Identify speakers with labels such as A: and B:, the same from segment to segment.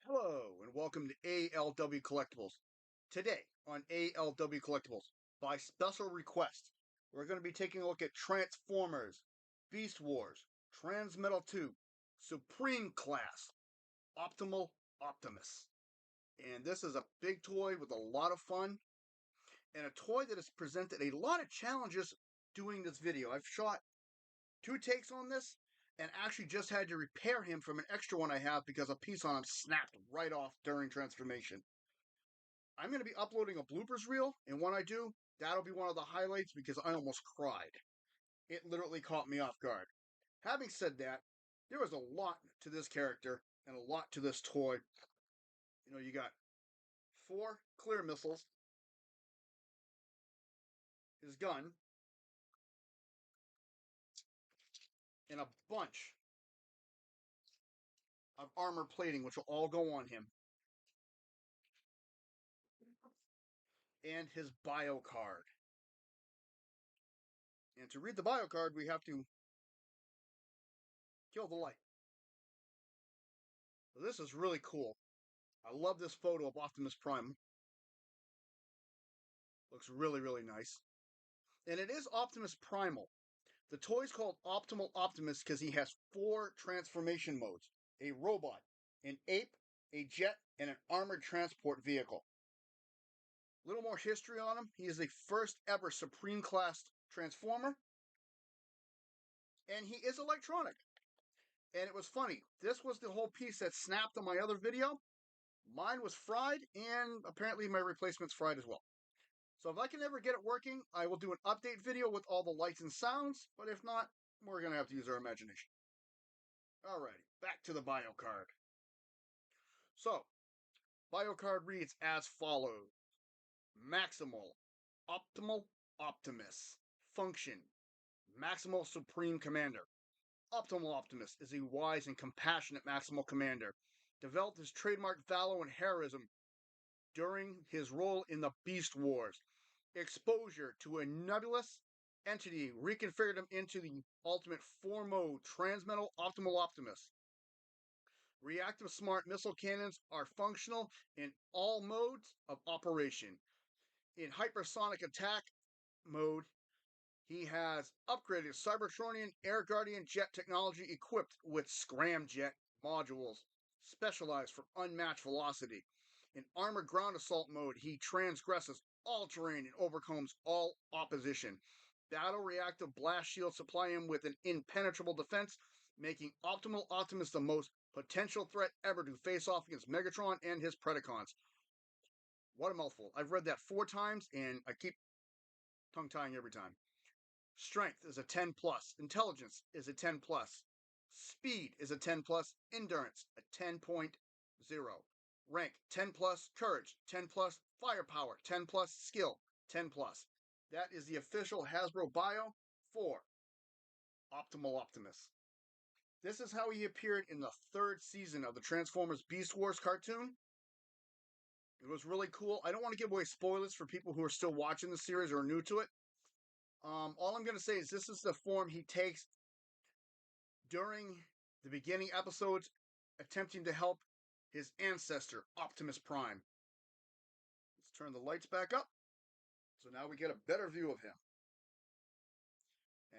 A: Hello and welcome to ALW Collectibles. Today on ALW Collectibles, by special request, we're going to be taking a look at Transformers, Beast Wars, Transmetal 2, Supreme Class, Optimal Optimus. And this is a big toy with a lot of fun, and a toy that has presented a lot of challenges doing this video. I've shot 2 takes on this, and actually just had to repair him from an extra one I have because a piece on him snapped right off during transformation. I'm going to be uploading a bloopers reel, and when I do, that'll be one of the highlights because I almost cried. It literally caught me off guard. Having said that, there was a lot to this character and a lot to this toy. You got 4 clear missiles, his gun, and a bunch of armor plating, which will all go on him, and his bio card. And to read the bio card, we have to kill the light. So this is really cool. I love this photo of Optimus Prime. Looks really, really nice. And it is Optimus Primal. The toy's called Optimal Optimus because he has 4 transformation modes: a robot, an ape, a jet, and an armored transport vehicle. A little more history on him. He is the first ever Supreme Class Transformer, and he is electronic. And it was funny. This was the whole piece that snapped on my other video. Mine was fried, and apparently my replacement's fried as well. So if I can ever get it working, I will do an update video with all the lights and sounds, but if not, we're going to have to use our imagination. Alrighty, back to the bio card. So, bio card reads as follows: Maximal, Optimal Optimus. Function, Maximal Supreme Commander. Optimal Optimus is a wise and compassionate Maximal Commander. Developed his trademark valor and heroism during his role in the Beast Wars. Exposure to a nebulous entity reconfigured him into the ultimate 4-mode Transmetal Optimal Optimus. Reactive smart missile cannons are functional in all modes of operation. In hypersonic attack mode, he has upgraded Cybertronian Air Guardian jet technology equipped with scramjet modules specialized for unmatched velocity. In armored ground assault mode, he transgresses all terrain and overcomes all opposition. Battle reactive blast shields supply him with an impenetrable defense, making Optimal Optimus the most potential threat ever to face off against Megatron and his Predacons. What a mouthful. I've read that 4 times and I keep tongue tying every time. Strength is a 10 plus. Intelligence is a 10 plus. Speed is a 10 plus. Endurance a 10.0. Rank 10 plus. Courage 10 plus. Firepower 10 plus. Skill 10 plus. That is the official Hasbro bio for Optimal Optimus. This is how he appeared in the 3rd season of the Transformers Beast Wars cartoon. It was really cool. I don't want to give away spoilers for people who are still watching the series or are new to it. All I'm going to say is this is the form he takes during the beginning episodes, attempting to help his ancestor, Optimus Prime. Let's turn the lights back up. So now we get a better view of him.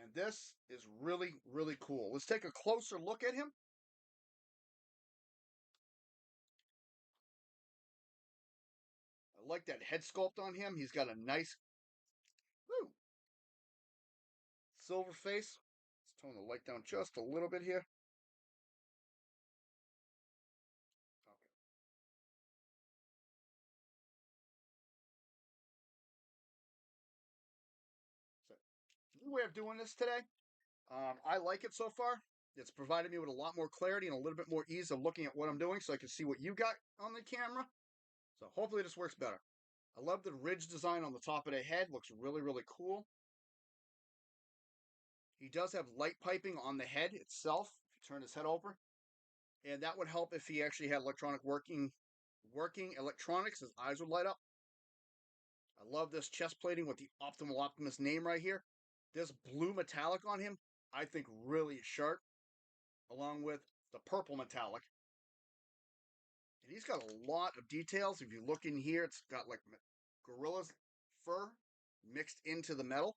A: And this is really, really cool. Let's take a closer look at him. I like that head sculpt on him. He's got a nice silver face. Let's tone the light down just a little bit here. Okay. So, new way of doing this today. I like it so far. It's provided me with a lot more clarity and a little bit more ease of looking at what I'm doing so I can see what you got on the camera. So hopefully this works better. I love the ridge design on the top of the head. Looks really, really cool. He does have light piping on the head itself. If you turn his head over. And that would help if he actually had electronic working electronics. His eyes would light up. I love this chest plating with the Optimal Optimus name right here. This blue metallic on him, I think really sharp, along with the purple metallic. And he's got a lot of details. If you look in here, it's got like gorilla's fur mixed into the metal.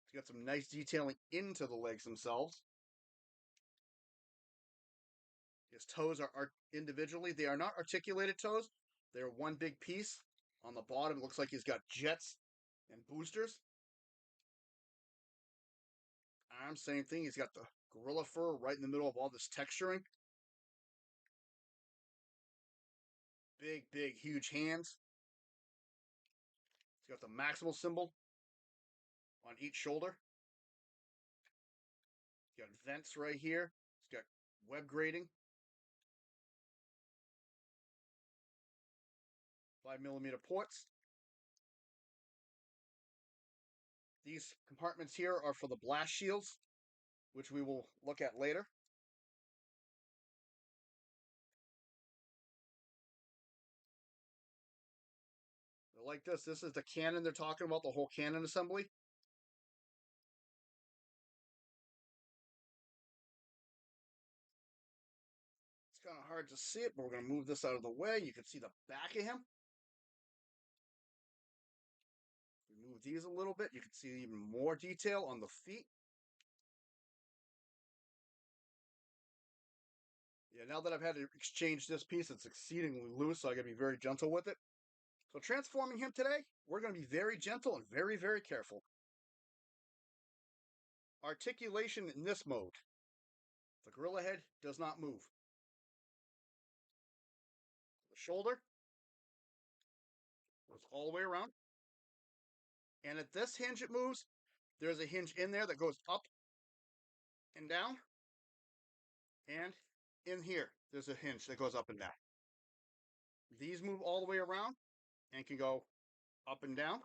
A: It's got some nice detailing into the legs themselves. His toes are individually. They are not articulated toes. They're one big piece. On the bottom, it looks like he's got jets and boosters. Arms, same thing. He's got the gorilla fur right in the middle of all this texturing. Big, big, huge hands. He's got the maximal symbol on each shoulder. He's got vents right here. He's got web grating. 5mm ports. These compartments here are for the blast shields, which we will look at later. They're like this. This is the cannon they're talking about, the whole cannon assembly. It's kind of hard to see it, but we're going to move this out of the way. You can see the back of him. We move these a little bit. You can see even more detail on the feet. Yeah, now that I've had to exchange this piece, it's exceedingly loose, so I got to be very gentle with it. So transforming him today, we're going to be very gentle and very, very careful. Articulation in this mode. The gorilla head does not move. The shoulder goes all the way around. And at this hinge it moves, there's a hinge in there that goes up and down. And in here, there's a hinge that goes up and down. These move all the way around and can go up and down.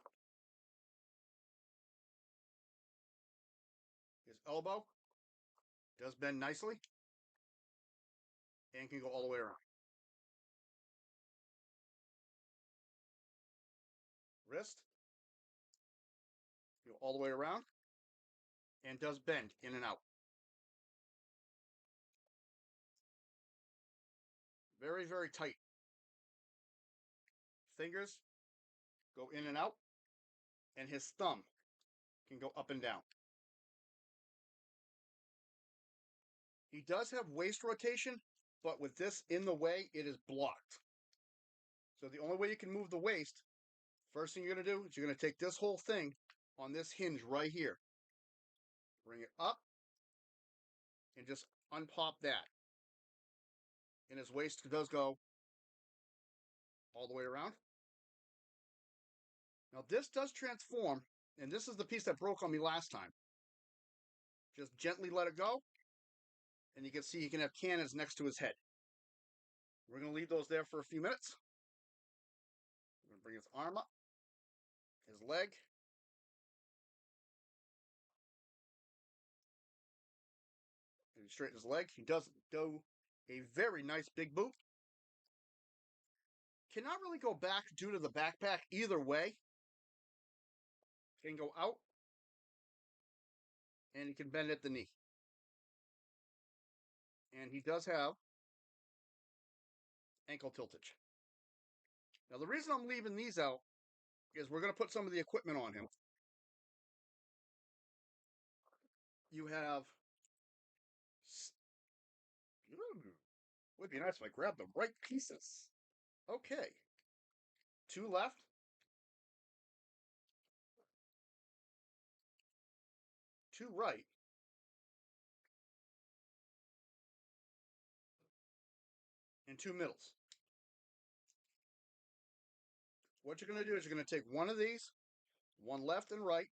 A: His elbow does bend nicely and can go all the way around. Wrist, go all the way around and does bend in and out. Very, very tight. Fingers go in and out, and his thumb can go up and down. He does have waist rotation, but with this in the way, it is blocked. So the only way you can move the waist, first thing you're going to do is you're going to take this whole thing on this hinge right here. Bring it up and just unpop that. And his waist does go all the way around. Now this does transform, and this is the piece that broke on me last time. Just gently let it go, and you can see he can have cannons next to his head. We're going to leave those there for a few minutes. We're going to bring his arm up, his leg. Maybe straighten his leg. He does do a very nice big boot. Cannot really go back due to the backpack either way. Can go out, and he can bend at the knee. And he does have ankle tiltage. Now the reason I'm leaving these out is we're going to put some of the equipment on him. You have... Ooh, would be nice if I grabbed the right pieces. Okay. 2 left. 2 right. And 2 middles. What you're going to do is you're going to take one of these, one left and right.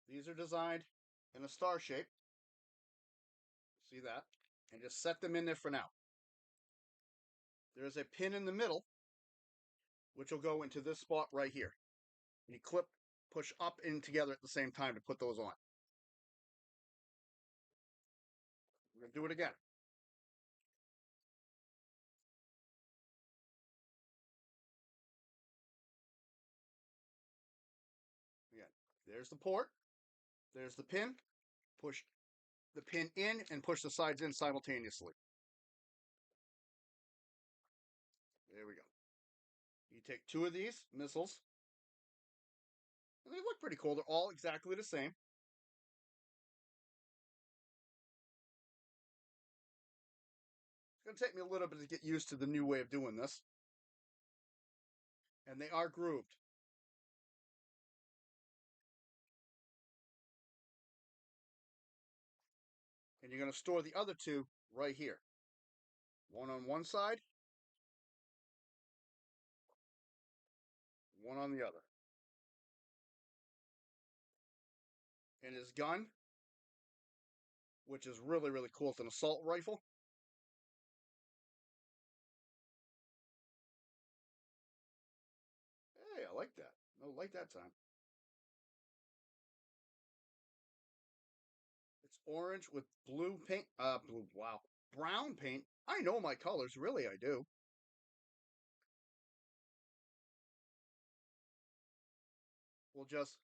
A: These are designed in a star shape. See that? And just set them in there for now. There's a pin in the middle, which will go into this spot right here. And you clip, push up and together at the same time to put those on. We're going to do it again. Again, there's the port. There's the pin. Push the pin in and push the sides in simultaneously. There we go. You take 2 of these missiles, and they look pretty cool. They're all exactly the same. It's going to take me a little bit to get used to the new way of doing this. And they are grooved. And you're going to store the other 2 right here. One on one side, one on the other. And his gun, which is really, really cool. It's an assault rifle. Hey, I like that. No light that time. It's orange with blue paint. Wow. Brown paint. I know my colors. Really, I do. We'll just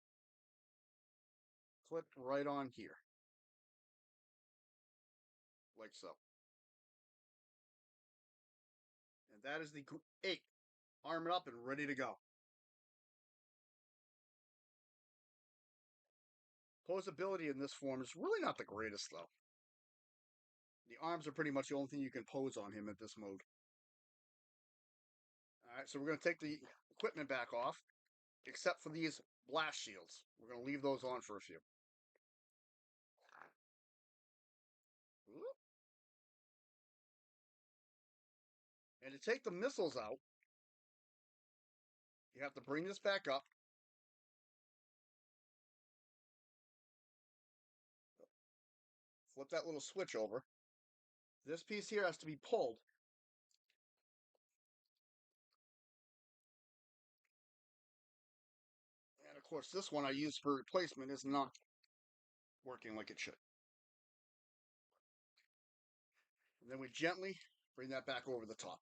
A: clip right on here. Like so. And that is the 8. Armored up and ready to go. Posability in this form is really not the greatest, though. The arms are pretty much the only thing you can pose on him at this mode. Alright, so we're going to take the equipment back off, except for these blast shields. We're going to leave those on for a few. And to take the missiles out, you have to bring this back up. Flip that little switch over. This piece here has to be pulled. And of course, this one I used for replacement is not working like it should. And then we gently bring that back over the top.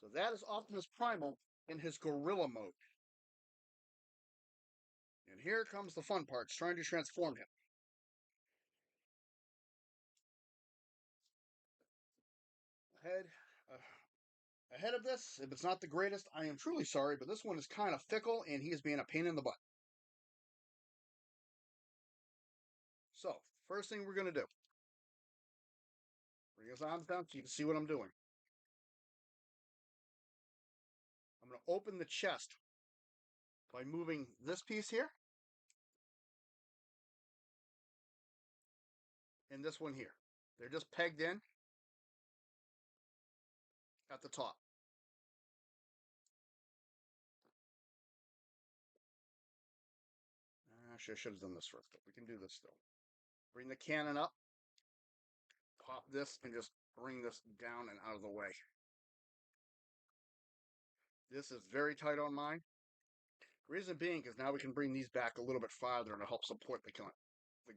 A: So that is Optimus Primal in his gorilla mode. And here comes the fun part, trying to transform him. Ahead, ahead of this, if it's not the greatest, I am truly sorry, but this one is kind of fickle, and he is being a pain in the butt. So, first thing we're going to do, bring his arms down so you can see what I'm doing. I'm going to open the chest by moving this piece here and this one here. They're just pegged in at the top. Actually, I should have done this first, but we can do this still. Bring the cannon up, pop this, and just bring this down and out of the way. This is very tight on mine. Reason being is now we can bring these back a little bit farther and it'll help support the gun. We're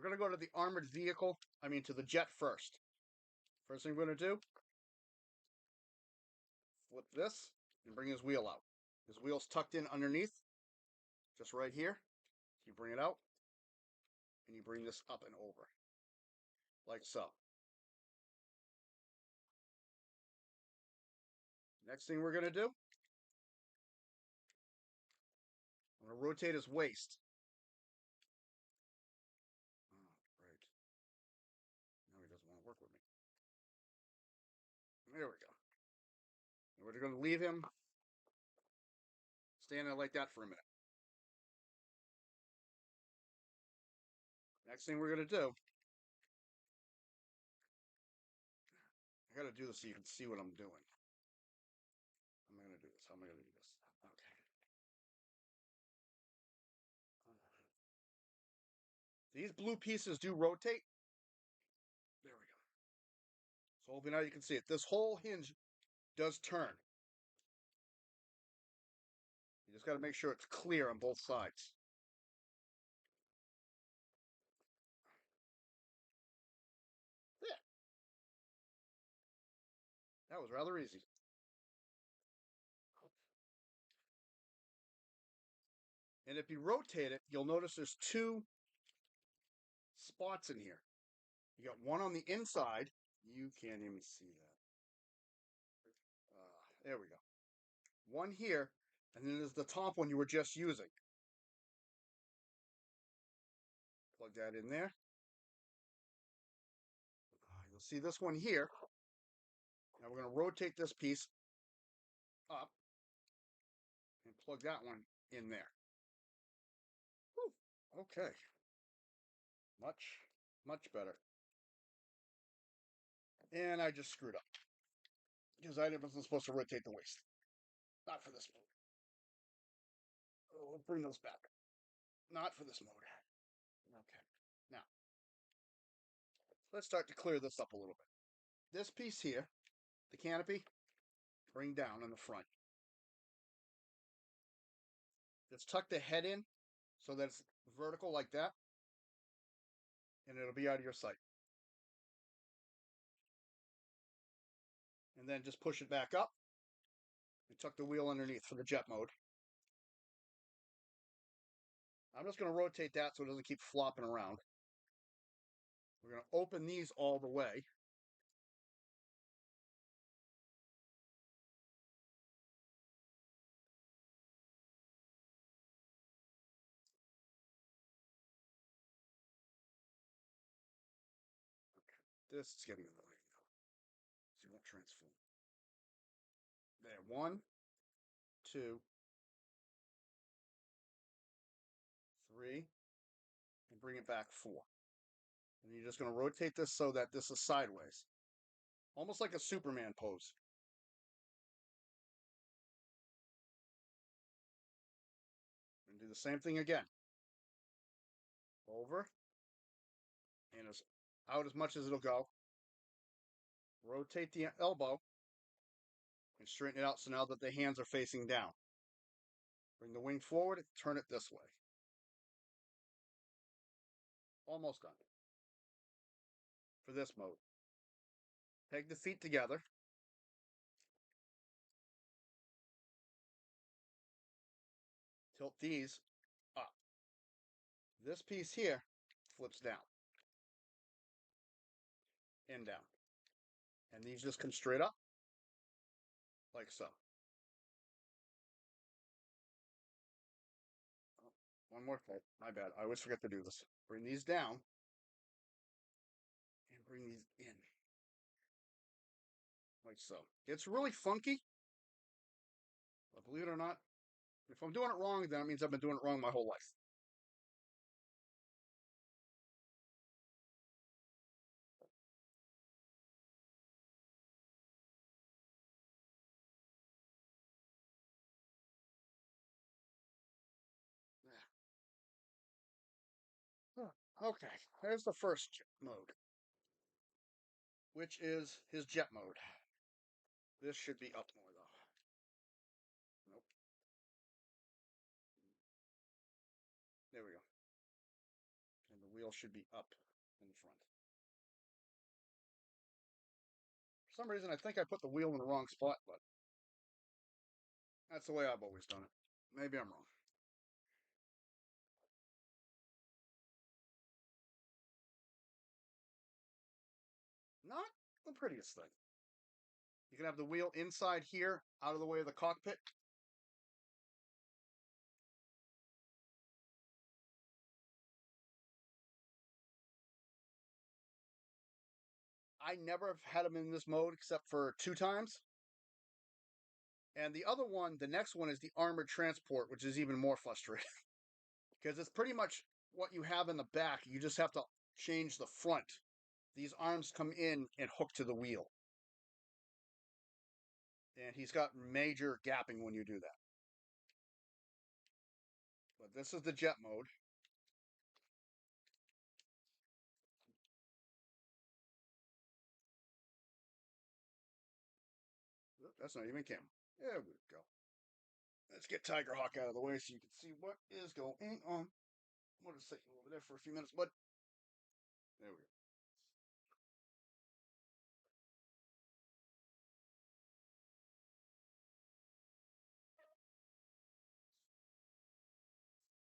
A: going to go to the armored vehicle, to the jet first. First thing we're going to do, flip this and bring his wheel out. His wheel's tucked in underneath, just right here. You bring it out, and you bring this up and over, like so. Next thing we're going to do, I'm going to rotate his waist. Oh, right. Now he doesn't want to work with me. There we go. And we're going to leave him standing like that for a minute. Next thing we're going to do, I got to do this so you can see what I'm doing. How am I going to do this? How am I going to do this? Okay. These blue pieces do rotate. There we go. So hopefully now you can see it. This whole hinge does turn. You just got to make sure it's clear on both sides. Yeah. That was rather easy. And if you rotate it, you'll notice there's two spots in here. You got one on the inside. You can't even see that. There we go. One here, and then there's the top one you were just using. Plug that in there. You'll see this one here. Now we're going to rotate this piece up and plug that one in there. Whew. Okay. Much better. And I just screwed up because I wasn't supposed to rotate the waist. Not for this mode. Oh, we'll bring those back. Not for this mode. Okay. Now, let's start to clear this up a little bit. This piece here, the canopy, bring down in the front. Just tuck the head in so that it's vertical like that, and it'll be out of your sight. And then just push it back up and tuck the wheel underneath for the jet mode. I'm just going to rotate that so it doesn't keep flopping around. We're going to open these all the way. Okay. This is getting annoying though. So you won't transform. There, 1, 2, 3, and bring it back 4. And you're just going to rotate this so that this is sideways. Almost like a Superman pose. And do the same thing again. Over. And as out as much as it'll go. Rotate the elbow. And straighten it out so now that the hands are facing down. Bring the wing forward. Turn it this way. Almost done. For this mode. Peg the feet together. Tilt these up. This piece here flips down and down. And these just come straight up like so. Oh, one more thing. My bad. I always forget to do this. Bring these down and bring these in like so. It's really funky, but believe it or not, if I'm doing it wrong, then it means I've been doing it wrong my whole life. Okay, there's the first mode, which is his jet mode. This should be up more though. Nope. There we go. And the wheel should be up in the front. For some reason, I think I put the wheel in the wrong spot, but that's the way I've always done it. Maybe I'm wrong. Not the prettiest thing. You can have the wheel inside here, out of the way of the cockpit. I never have had them in this mode except for 2 times. And the other one, the next one, is the armored transport, which is even more frustrating because it's pretty much what you have in the back. You just have to change the front. These arms come in and hook to the wheel. And he's got major gapping when you do that. But this is the jet mode. That's not even camera. There we go. Let's get Tiger Hawk out of the way so you can see what is going on. I'm going to sit you over there for a few minutes, but there we go.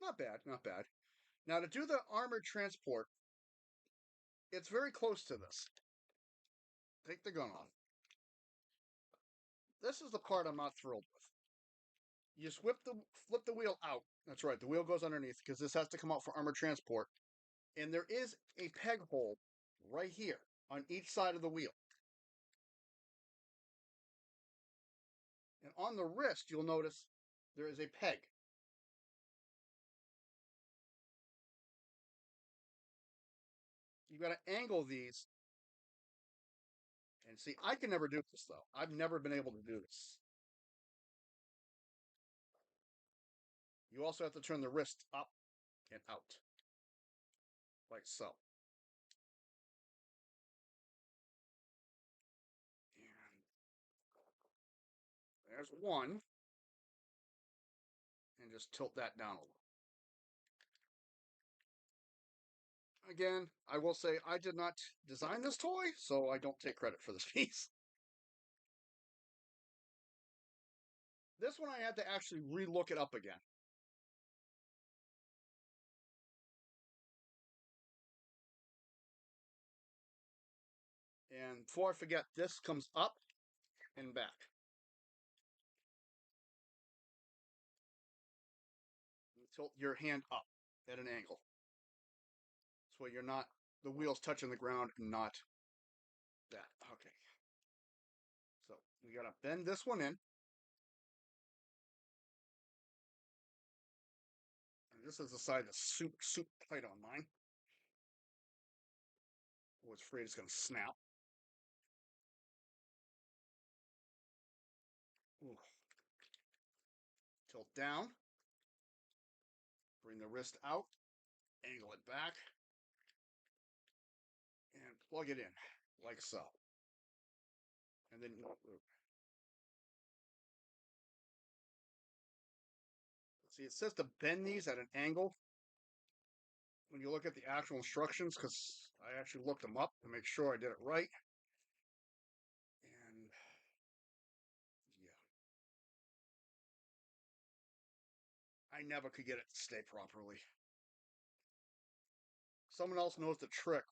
A: Not bad, not bad. Now to do the armored transport, it's very close to this. Take the gun off. This is the part I'm not thrilled with. You just flip the wheel out. That's right, the wheel goes underneath because this has to come out for armored transport. And there is a peg hole right here on each side of the wheel. And on the wrist, you'll notice there is a peg. You've got to angle these. And see, I can never do this though. I've never been able to do this. You also have to turn the wrist up and out, like so. And there's one. And just tilt that down a little. Again, I will say I did not design this toy, so I don't take credit for this piece. This one I had to actually re-look it up again. And before I forget, this comes up and back. You tilt your hand up at an angle. So you're not, the wheel's touching the ground and not that. Okay. So we gotta bend this one in. And this is the side that's super tight on mine. I was afraid it's gonna snap. Ooh. Tilt down. Bring the wrist out. Angle it back. And plug it in, like so. And then see, it says to bend these at an angle when you look at the actual instructions, because I actually looked them up to make sure I did it right. And yeah, I never could get it to stay properly. Someone else knows the trick.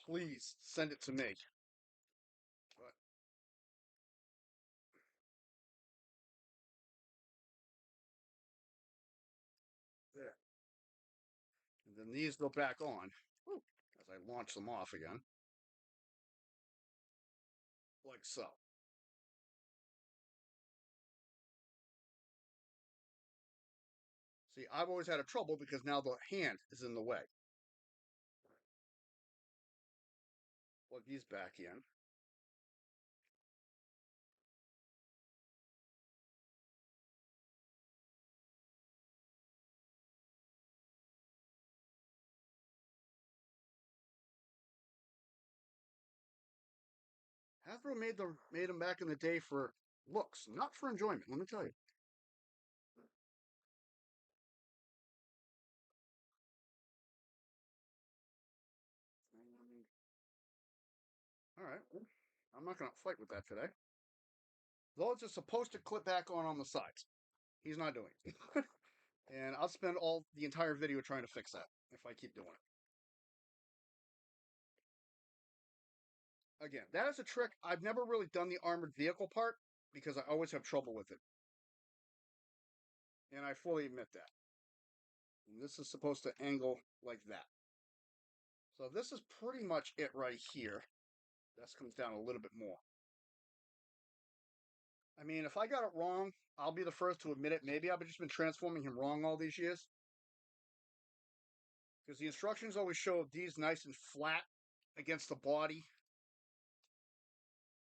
A: Please send it to me. But there. And then these go back on as I launch them off again, like so. See, I've always had a trouble because now the hand is in the way. Plug these back in. Hasbro made them back in the day for looks, not for enjoyment. Let me tell you. All right, I'm not going to fight with that today. Those are supposed to clip back on the sides. He's not doing it, and I'll spend all the entire video trying to fix that if I keep doing it. Again, that is a trick. I've never really done the armored vehicle part because I always have trouble with it, and I fully admit that. And this is supposed to angle like that. So this is pretty much it right here. This comes down a little bit more. I mean, if I got it wrong, I'll be the first to admit it. Maybe I've just been transforming him wrong all these years. Because the instructions always show these nice and flat against the body.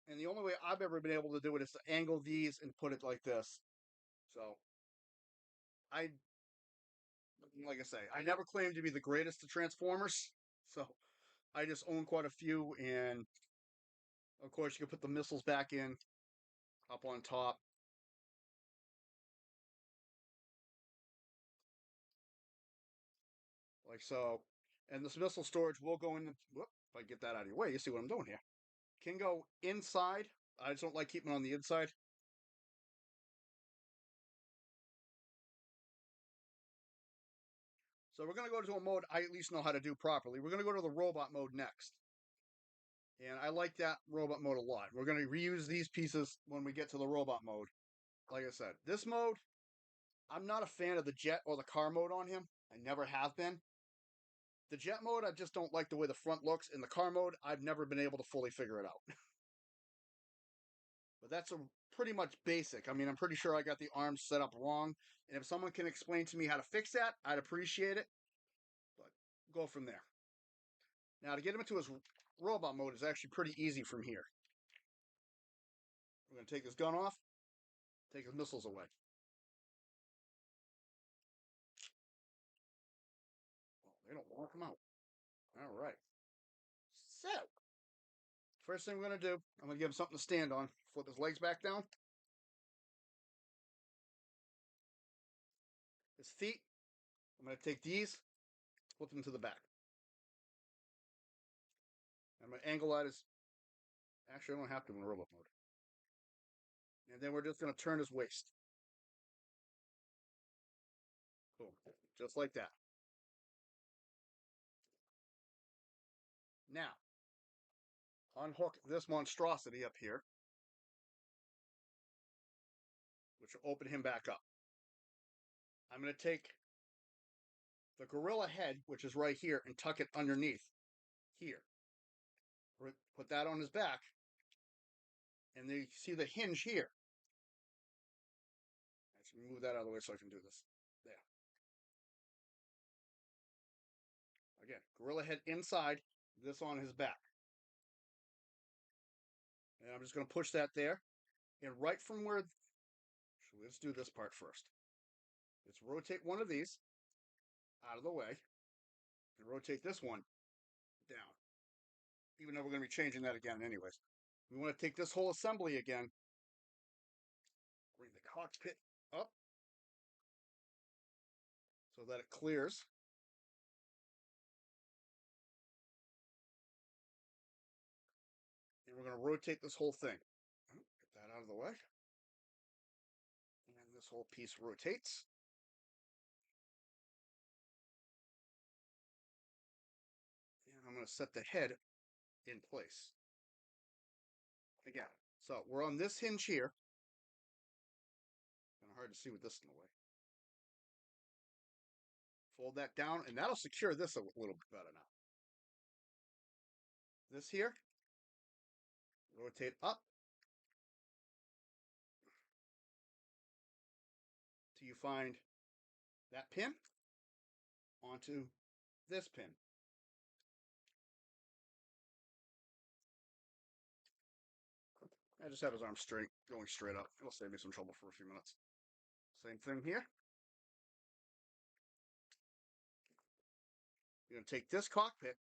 A: And the only way I've ever been able to do it is to angle these and put it like this. So, I, like I say, I never claimed to be the greatest of Transformers. So, I just own quite a few. And, of course, you can put the missiles back in up on top. Like so. And this missile storage will go in the. Whoop, if I get that out of your way, you see what I'm doing here. Can go inside. I just don't like keeping it on the inside. So we're going to go to a mode I at least know how to do properly. We're going to go to the robot mode next. And I like that robot mode a lot. We're going to reuse these pieces when we get to the robot mode. Like I said, this mode, I'm not a fan of the jet or the car mode on him. I never have been. The jet mode, I just don't like the way the front looks. In the car mode, I've never been able to fully figure it out. But that's a pretty much basic. I mean, I'm pretty sure I got the arms set up wrong. And if someone can explain to me how to fix that, I'd appreciate it. But go from there. Now, to get him into his robot mode is actually pretty easy from here. We're going to take his gun off, take his missiles away. Well, they don't want to come out. All right. So, first thing we're going to do, I'm going to give him something to stand on. Flip his legs back down. His feet, I'm going to take these, flip them to the back. I'm going to angle that as. Actually, I don't have to in robot mode. And then we're just going to turn his waist. Boom. Just like that. Now, unhook this monstrosity up here, which will open him back up. I'm going to take the gorilla head, which is right here, and tuck it underneath here. Put that on his back, and then you see the hinge here. Actually, move that out of the way so I can do this. There. Again, gorilla head inside, this on his back. And I'm just going to push that there. And right from where. Actually, let's do this part first. Let's rotate one of these out of the way and rotate this one down. Even though we're going to be changing that again anyways. We want to take this whole assembly again, bring the cockpit up so that it clears. And we're going to rotate this whole thing. Get that out of the way. And this whole piece rotates. And I'm going to set the head in place. Again, so we're on this hinge here. Kind of hard to see with this in the way. Fold that down, and that'll secure this a little bit better now. This here, rotate up till you find that pin onto this pin. I just have his arm straight, going straight up. It'll save me some trouble for a few minutes. Same thing here. You're going to take this cockpit.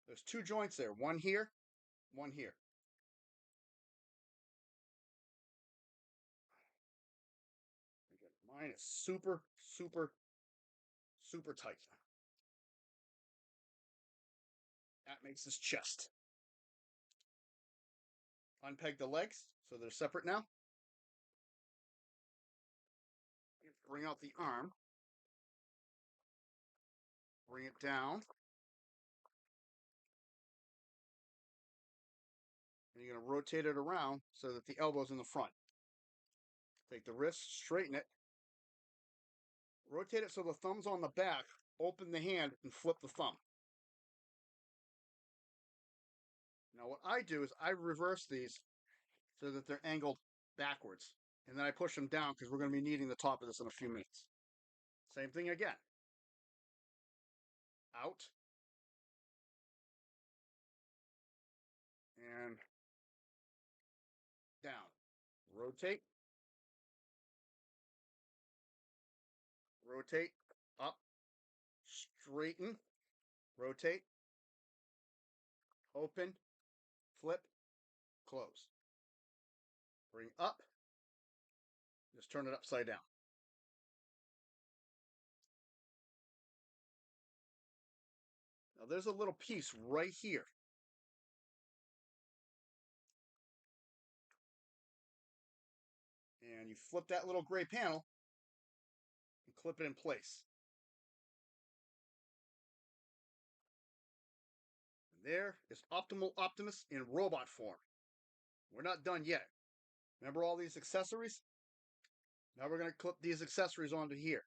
A: There's two joints there, one here, one here. Mine is super, super, super tight. That makes his chest. Unpeg the legs so they're separate now. Bring out the arm. Bring it down. And you're going to rotate it around so that the elbow's in the front. Take the wrist, straighten it. Rotate it so the thumb's on the back. Open the hand and flip the thumb. Now what I do is I reverse these so that they're angled backwards. And then I push them down because we're going to be needing the top of this in a few minutes. Same thing again. Out. And down. Rotate. Rotate. Up. Straighten. Rotate. Open. Flip. Close. Bring up. Just turn it upside down. Now there's a little piece right here. And you flip that little gray panel and clip it in place. there is Optimal Optimus in robot form. We're not done yet. Remember all these accessories? Now we're going to clip these accessories onto here.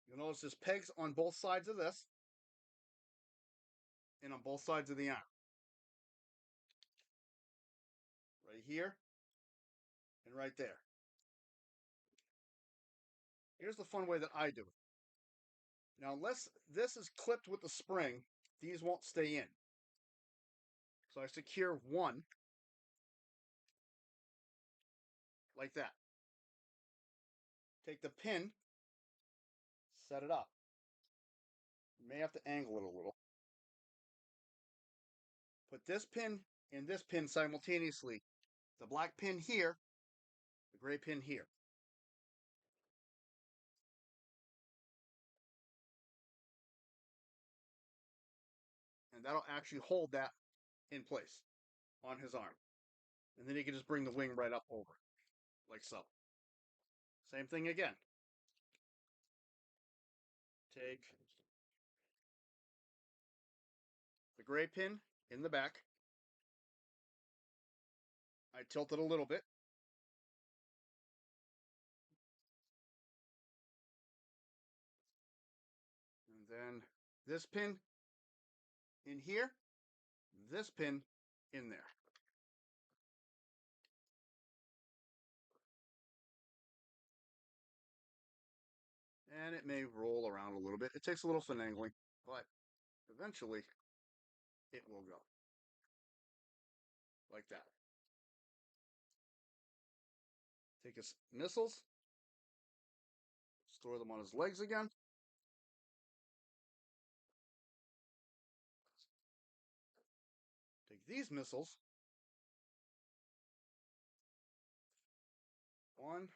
A: You'll notice there's pegs on both sides of this and on both sides of the arm. Right here and right there. Here's the fun way that I do it. Now, unless this is clipped with the spring, these won't stay in. So I secure one like that. Take the pin, set it up. You may have to angle it a little. Put this pin and this pin simultaneously. The black pin here, the gray pin here. And that'll actually hold that in place on his arm. And then you can just bring the wing right up over, like so. Same thing again. Take the gray pin in the back. I tilt it a little bit. And then this pin in here, this pin in there. And it may roll around a little bit. It takes a little finagling, but eventually it will go. Like that. Take his missiles, store them on his legs again. Take these missiles. 1,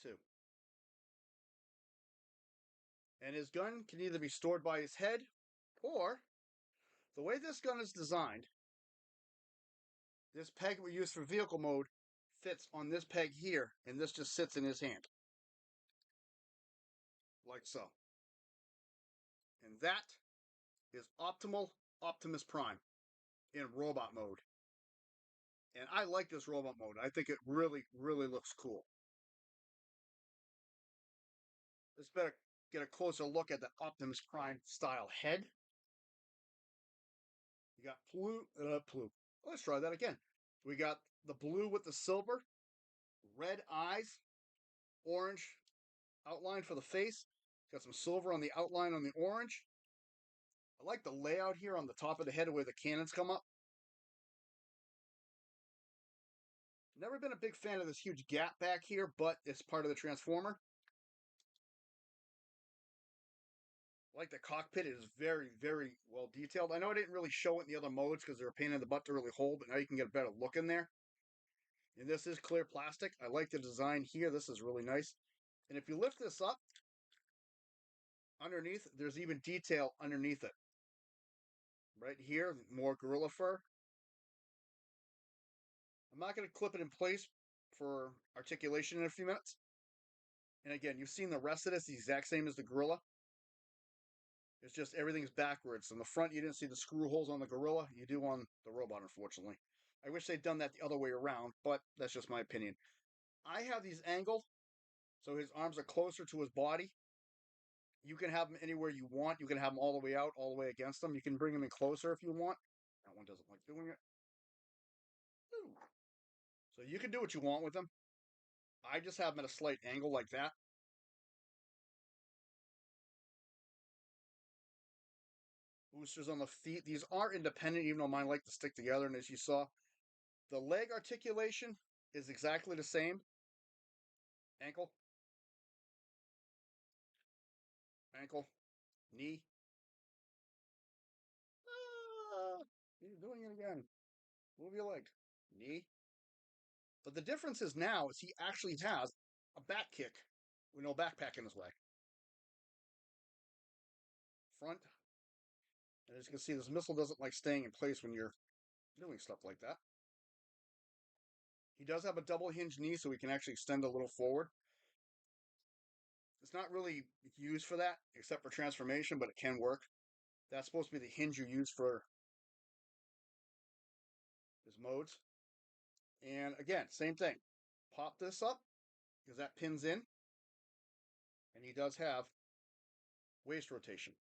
A: 2. And his gun can either be stored by his head, or the way this gun is designed, this peg we use for vehicle mode fits on this peg here, and this just sits in his hand. Like so. And that is Optimal Optimus Prime in robot mode. And I like this robot mode. I think it really, really looks cool. Let's better get a closer look at the Optimus Prime style head. You got blue. Let's try that again. We got the blue with the silver, red eyes, orange outline for the face. Got some silver on the outline on the orange. I like the layout here on the top of the head where the cannons come up. Never been a big fan of this huge gap back here, but it's part of the Transformer. Like the cockpit, it is very, very well detailed. I know I didn't really show it in the other modes because they were a pain in the butt to really hold, but now you can get a better look in there. And this is clear plastic. I like the design here. This is really nice. And if you lift this up, underneath, there's even detail underneath it. Right here, more gorilla fur. I'm not going to clip it in place for articulation in a few minutes. And again, you've seen the rest of this, the exact same as the gorilla. It's just everything's backwards. In the front, you didn't see the screw holes on the gorilla. You do on the robot, unfortunately. I wish they'd done that the other way around, but that's just my opinion. I have these angled so his arms are closer to his body. You can have them anywhere you want. You can have them all the way out, all the way against them. You can bring them in closer if you want. That one doesn't like doing it. Ooh. So you can do what you want with them. I just have them at a slight angle like that. Boosters on the feet. These are independent, even though mine like to stick together. And as you saw, the leg articulation is exactly the same. Ankle, ankle, knee. Ah, you're doing it again. Move your leg. Knee. But the difference is now is he actually has a back kick with no backpack in his way. Front. And as you can see, this missile doesn't like staying in place when you're doing stuff like that. He does have a double hinge knee, so he can actually extend a little forward. It's not really used for that, except for transformation, but it can work. That's supposed to be the hinge you use for his modes. And again, same thing. Pop this up because that pins in, and he does have waist rotation.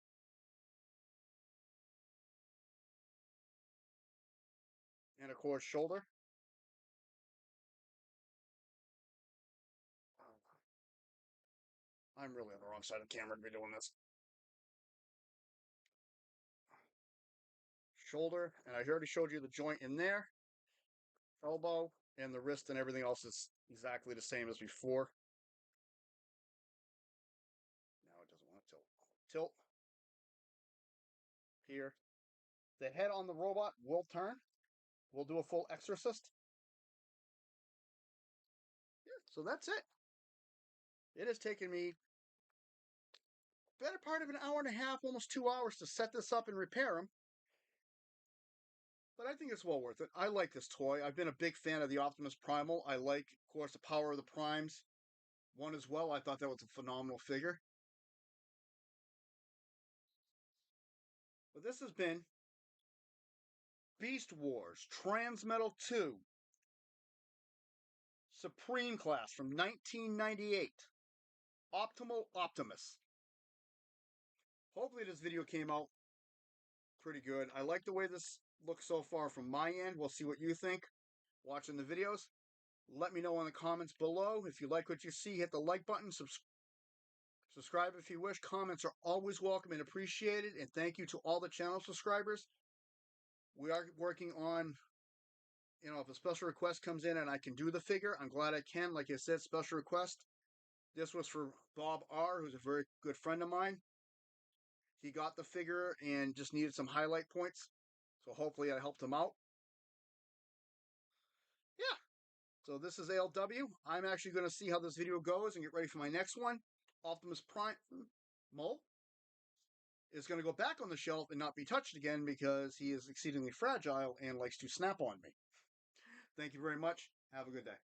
A: And of course, shoulder. I'm really on the wrong side of the camera to be doing this. Shoulder, and I already showed you the joint in there. Elbow, and the wrist and everything else is exactly the same as before. Now it doesn't want to tilt. Tilt. Here. The head on the robot will turn. We'll do a full exorcist. Yeah, so that's it. It has taken me better part of an hour and a half, almost 2 hours to set this up and repair him. But I think it's well worth it. I like this toy. I've been a big fan of the Optimus Primal. I like, of course, the Power of the Primes one as well. I thought that was a phenomenal figure. But this has been Beast Wars Transmetal 2 Supreme Class from 1998. Optimal Optimus. Hopefully this video came out pretty good. I like the way this looks so far from my end. We'll see what you think watching the videos. Let me know in the comments below. If you like what you see, hit the like button. Subscribe if you wish. Comments are always welcome and appreciated. And thank you to all the channel subscribers. We are working on, if a special request comes in and I can do the figure, I'm glad I can. Like I said, special request. This was for Bob R., who's a very good friend of mine. He got the figure and just needed some highlight points. So hopefully I helped him out. Yeah. So this is ALW. I'm actually going to see how this video goes and get ready for my next one. Optimus Prime Mole is going to go back on the shelf and not be touched again because he is exceedingly fragile and likes to snap on me. Thank you very much. Have a good day.